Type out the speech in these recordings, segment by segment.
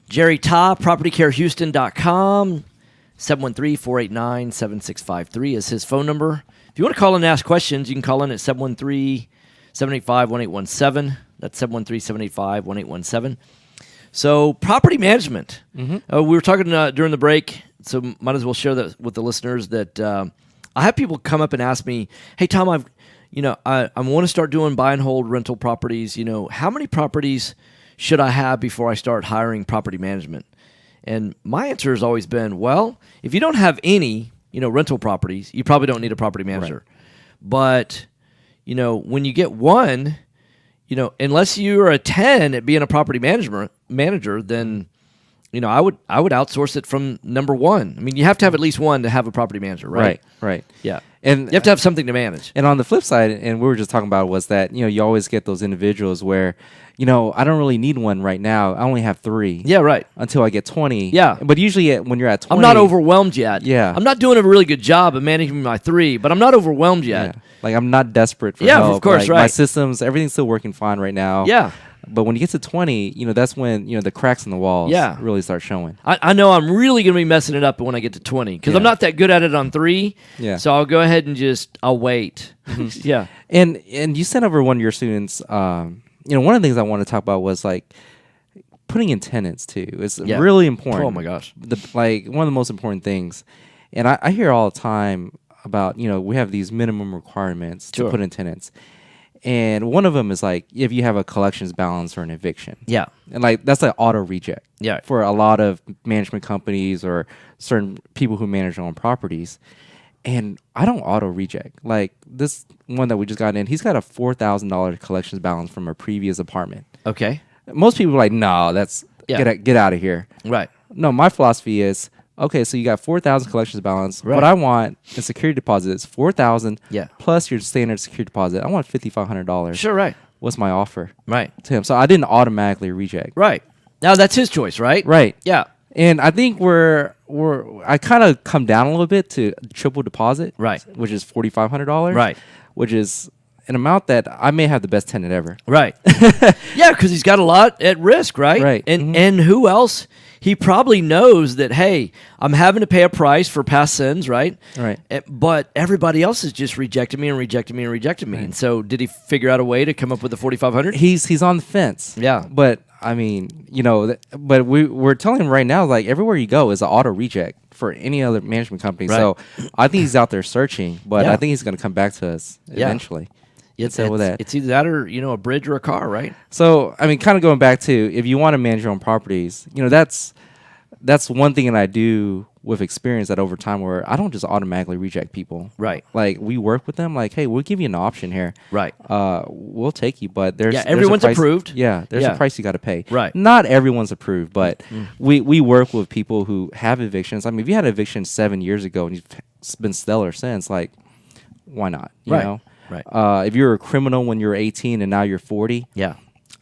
Jerry Ta, propertycarehouston.com. 713-489-7653 is his phone number. If you want to call in and ask questions, you can call in at 713-785-1817. That's 713-785-1817. So property management. We were talking during the break, so might as well share that with the listeners that I have people come up and ask me, hey, Tom, I want to start doing buy and hold rental properties. How many properties should I have before I start hiring property management? And my answer has always been, well, if you don't have any, rental properties, you probably don't need a property manager. Right. But, when you get one, unless you're a 10 at being a property manager, then, I would outsource it from number one. I mean, you have to have at least one to have a property manager, right? Right. Yeah. And you have to have something to manage. And on the flip side, and we were just talking about, was that, you always get those individuals where, I don't really need one right now. I only have 3. Yeah, right. Until I get 20. Yeah. But usually when you're at 20. I'm not overwhelmed yet. Yeah. I'm not doing a really good job of managing my 3, but I'm not overwhelmed yet. Yeah. Like, I'm not desperate for help. Yeah, of course, like, right. My systems, everything's still working fine right now. Yeah. But when you get to 20, that's when, the cracks in the walls really start showing. I know I'm really going to be messing it up when I get to 20 because I'm not that good at it on 3. Yeah. So I'll go ahead and I'll wait. Yeah. And you sent over one of your students, one of the things I want to talk about was like putting in tenants too. It's really important. Oh my gosh. One of the most important things. And I hear all the time about, we have these minimum requirements to put in tenants. And one of them is like if you have a collections balance or an eviction. Yeah. And like that's an auto reject. Yeah. For a lot of management companies or certain people who manage their own properties. And I don't auto reject. Like this one that we just got in, he's got a $4,000 collections balance from a previous apartment. Okay. Most people are like, no, that's get out of here. Right. No, my philosophy is, okay, so you got 4,000 collections balance. Right. What I want in security deposit is 4,000 plus your standard security deposit. I want $5,500. Sure, right. What's my offer? Right. To him. So I didn't automatically reject. Right. Now that's his choice, right? Right. Yeah. And I think I kind of come down a little bit to triple deposit. Right. Which is $4,500. Right. Which is an amount that I may have the best tenant ever. Right. Yeah, because he's got a lot at risk, right? Right. And who else? He probably knows that, hey, I'm having to pay a price for past sins, right? Right. But everybody else has just rejected me and rejected me and rejected me. Right. And so did he figure out a way to come up with the $4,500? He's on the fence. Yeah. But, I mean, but we're telling him right now, like, everywhere you go is an auto reject for any other management company. Right. So I think he's out there searching, but I think he's going to come back to us eventually. It's either that or, a bridge or a car, right? So, I mean, kind of going back to if you want to manage your own properties, that's one thing that I do with experience that over time where I don't just automatically reject people. Right. Like, we work with them like, hey, we'll give you an option here. Right. We'll take you, but everyone's approved. Yeah, there's a price you got to pay. Right. Not everyone's approved, but we work with people who have evictions. I mean, if you had an eviction 7 years ago and you've been stellar since, like, why not? You know? Right. If you're a criminal when you're 18 and now you're 40,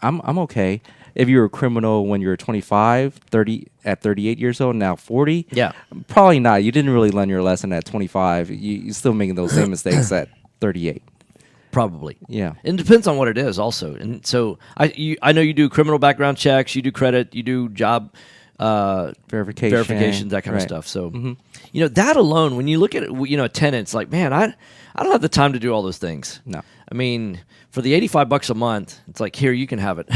I'm okay. If you're a criminal when you're 25, 30 at 38 years old, now 40, probably not. You didn't really learn your lesson at 25. You're still making those same mistakes at 38. Probably. Yeah. And it depends on what it is also. And so I know you do criminal background checks, you do credit, you do job verifications, that kind of stuff. So, that alone, when you look at it, tenants, like, man, I don't have the time to do all those things. No. I mean, for the $85 a month, it's like, here, you can have it.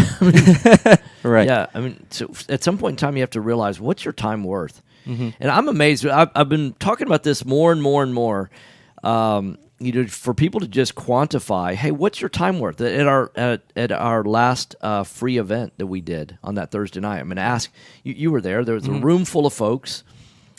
Right. Yeah. I mean, so at some point in time, you have to realize, what's your time worth? And I'm amazed. I've been talking about this more and more and more. For people to just quantify, hey, what's your time worth? At our last free event that we did on that Thursday night, I'm going to ask, you were there. There was a room full of folks,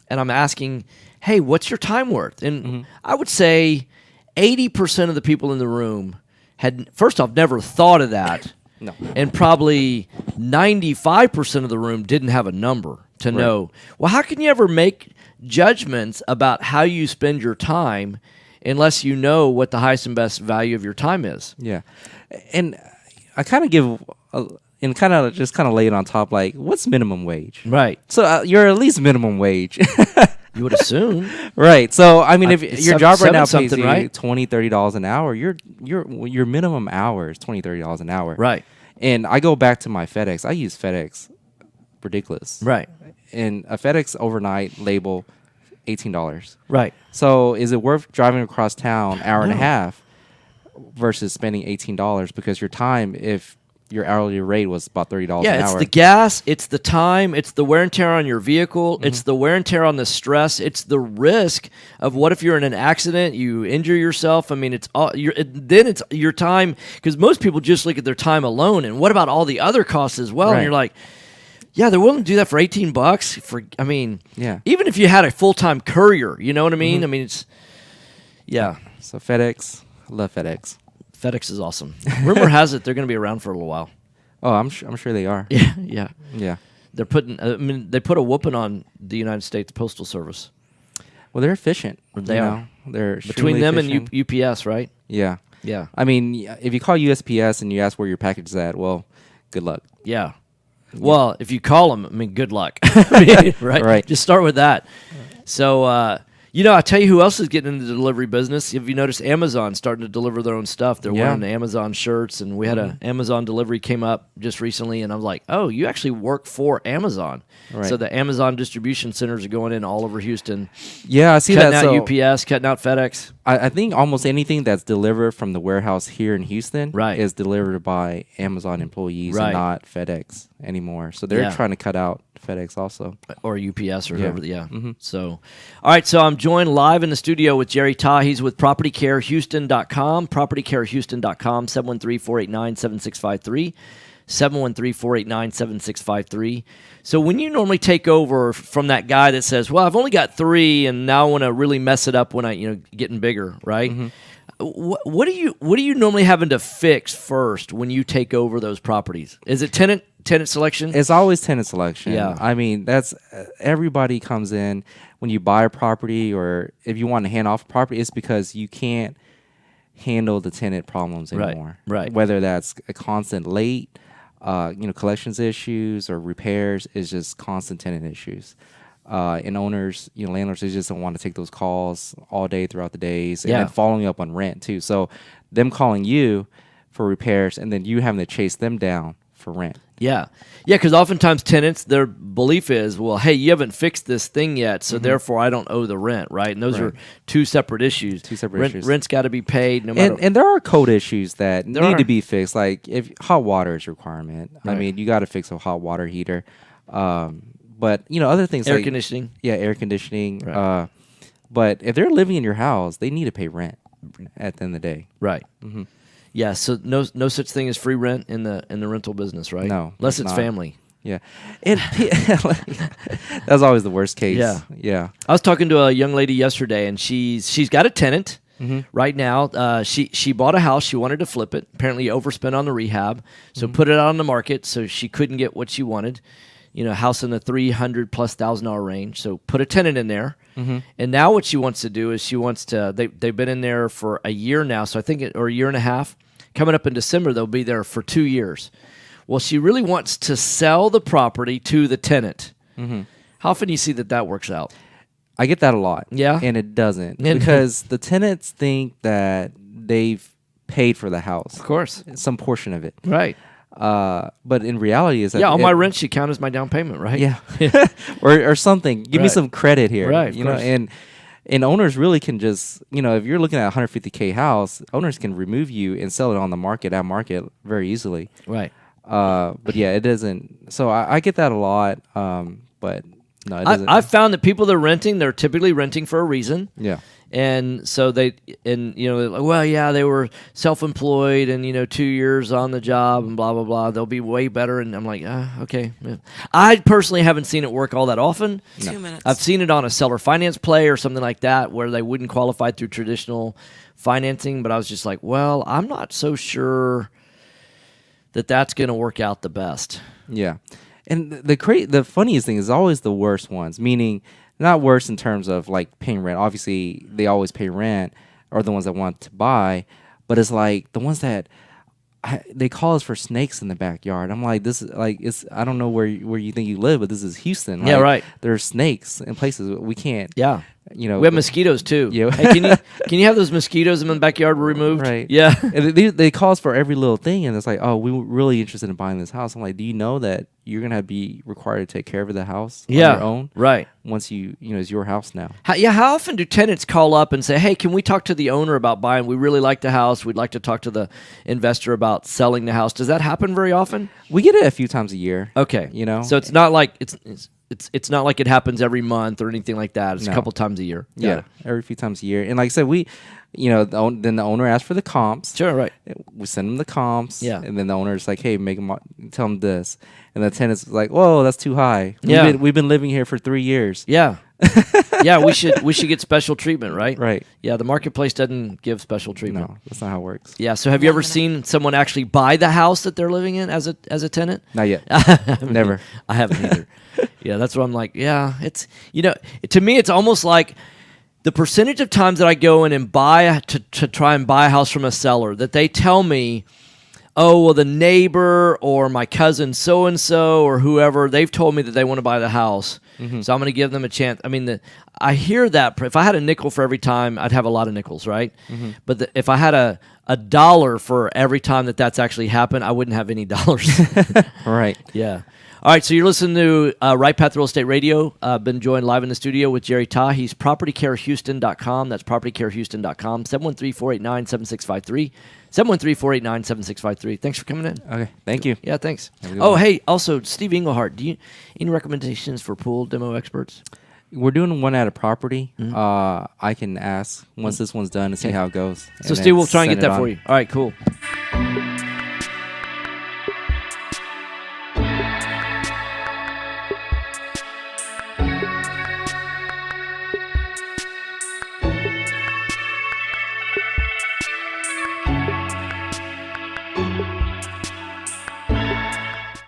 and I'm asking, hey, what's your time worth? And I would say 80% of the people in the room had, first off, never thought of that. No. And probably 95% of the room didn't have a number to know. Well, how can you ever make judgments about how you spend your time unless you know what the highest and best value of your time is? Yeah. And I kind of give and kind of just lay it on top, like, what's minimum wage? Right. So you're at least minimum wage. You would assume. Right. So, I mean, if your job right now pays you right? $20, $30 an hour, your minimum hour is $20, $30 an hour. Right. And I go back to my FedEx. I use FedEx ridiculous. Right. And a FedEx overnight label, $18. Right. So is it worth driving across town hour and a half versus spending $18 because your time, if your hourly rate was about $30 an hour? Yeah, it's the gas, it's the time, it's the wear and tear on your vehicle, it's the wear and tear on the stress, it's the risk of what if you're in an accident, you injure yourself. I mean, it's your time, because most people just look at their time alone, and what about all the other costs as well? Right. And you're like, yeah, they're willing to do that for $18 even if you had a full-time courier, you know what I mean? I mean, it's So FedEx, I love FedEx. FedEx is awesome. Rumor has it they're going to be around for a little while. Oh, I'm sure they are. Yeah. They're putting. They put a whooping on the United States Postal Service. Well, they're efficient. They are. They're between them efficient. and UPS, right? Yeah. Yeah. I mean, if you call USPS and you ask where your package is at, well, good luck. Yeah. Well, if you call them, I mean, good luck. Right? Right. Just start with that. So, I tell you who else is getting into the delivery business. If you notice, Amazon starting to deliver their own stuff. They're wearing the Amazon shirts, and we had an Amazon delivery came up just recently, and I was like, oh, you actually work for Amazon. Right. So the Amazon distribution centers are going in all over Houston. Yeah, I see that. Cutting out UPS, cutting out FedEx. I think almost anything that's delivered from the warehouse here in Houston is delivered by Amazon employees and not FedEx anymore. So they're trying to cut out FedEx also. Or UPS or whoever. Yeah. So, all right. So I'm joined live in the studio with Jerry Ta. He's with PropertyCareHouston.com, PropertyCareHouston.com, 713-489-7653. 713-489-7653. So when you normally take over from that guy that says, well, I've only got 3 and now I want to really mess it up when I, getting bigger, right? What are you normally having to fix first when you take over those properties? Is it tenant selection? It's always tenant selection. Yeah. I mean, that's everybody comes in when you buy a property, or if you want to hand off a property, it's because you can't handle the tenant problems anymore. Right. Whether that's a constant late, collections issues or repairs, is just constant tenant issues. And owners, landlords, they just don't want to take those calls all day throughout the days, and then following up on rent too. So them calling you for repairs and then you having to chase them down for rent. Yeah, because oftentimes tenants, their belief is, well, hey, you haven't fixed this thing yet, so therefore I don't owe the rent, right? And those are two separate issues. Rent's got to be paid no matter. And there are code issues that need to be fixed, like if hot water is a requirement. Right. I mean, you got to fix a hot water heater. But other things air like conditioning. Yeah, air conditioning. Right. But if they're living in your house, they need to pay rent at the end of the day. Right. Yeah, so no such thing as free rent in the rental business, right? No, unless it's family. Yeah, and that's always the worst case. Yeah. I was talking to a young lady yesterday, and she's got a tenant right now. She bought a house. She wanted to flip it. Apparently, overspent on the rehab, so put it out on the market. So she couldn't get what she wanted. House in the $300,000+ range. So put a tenant in there. And now what she wants to do is they've been in there for a year now. So I think or a year and a half. Coming up in December, they'll be there for 2 years. Well, she really wants to sell the property to the tenant. How often do you see that works out? I get that a lot. Yeah? And it doesn't. Because the tenants think that they've paid for the house. Of course. Some portion of it. Right. But in reality is that all my rent should count as my down payment, right? Yeah. or something. Give me some credit here. Right. And owners really can just, if you're looking at a $150K house, owners can remove you and sell it on the market at market very easily. Right. But yeah, it doesn't. So I get that a lot. But no, it doesn't. I've found that people that are renting, they're typically renting for a reason. Yeah. And so they're like, well, yeah, they were self-employed and 2 years on the job and blah blah blah. They'll be way better. And I'm like, okay. Yeah. I personally haven't seen it work all that often. No. 2 minutes. I've seen it on a seller finance play or something like that where they wouldn't qualify through traditional financing. But I was just like, well, I'm not so sure that that's going to work out the best. Yeah, and the funniest thing is always the worst ones, meaning. Not worse in terms of like paying rent. Obviously, they always pay rent, or the ones that want to buy. But it's like the ones that they call us for snakes in the backyard. I'm like, this is like I don't know where you think you live, but this is Houston. Like, yeah, right. There's snakes in places we can't. Yeah, we have mosquitoes too. Yeah. Hey, can you have those mosquitoes in the backyard removed? Right. Yeah. And they call us for every little thing, and it's like, oh, we were really interested in buying this house. I'm like, do you know that you're gonna be required to take care of the house on your own. Right. Once it's your house now. How often do tenants call up and say, "Hey, can we talk to the owner about buying? We really like the house. We'd like to talk to the investor about selling the house." Does that happen very often? We get it a few times a year. Okay. So it's not like it's not like it happens every month or anything like that. It's a couple times a year. Yeah, every few times a year. And like I said, then the owner asks for the comps. Sure, right. We send them the comps. Yeah. And then the owner's like, "Hey, tell them this." And the tenant's like, "Whoa, that's too high. Yeah. We've been living here for 3 years." Yeah. Yeah, we should get special treatment, right? Right. Yeah, the marketplace doesn't give special treatment. No, that's not how it works. Yeah. So have you ever seen someone actually buy the house that they're living in as a tenant? Not yet. Never. I haven't either. Yeah, that's what I'm like. Yeah, it's to me it's almost like the percentage of times that I go in and buy to try and buy a house from a seller that they tell me, "Oh, well, the neighbor or my cousin so-and-so or whoever, they've told me that they want to buy the house, so I'm going to give them a chance." I mean, I hear that. If I had a nickel for every time, I'd have a lot of nickels, right? But if I had a dollar for every time that's actually happened, I wouldn't have any dollars. Right. Yeah. All right, so you're listening to Right Path Real Estate Radio. Been joined live in the studio with Jerry Ta. He's propertycarehouston.com. That's propertycarehouston.com. 713-489-7653. 713-489-7653. Thanks for coming in. Okay, thank you. Yeah, thanks. Oh, hey, also, Steve Englehart, any recommendations for pool demo experts? We're doing one at a property. I can ask once this one's done to see how it goes. So, Steve, we'll try and get that for you. All right, cool.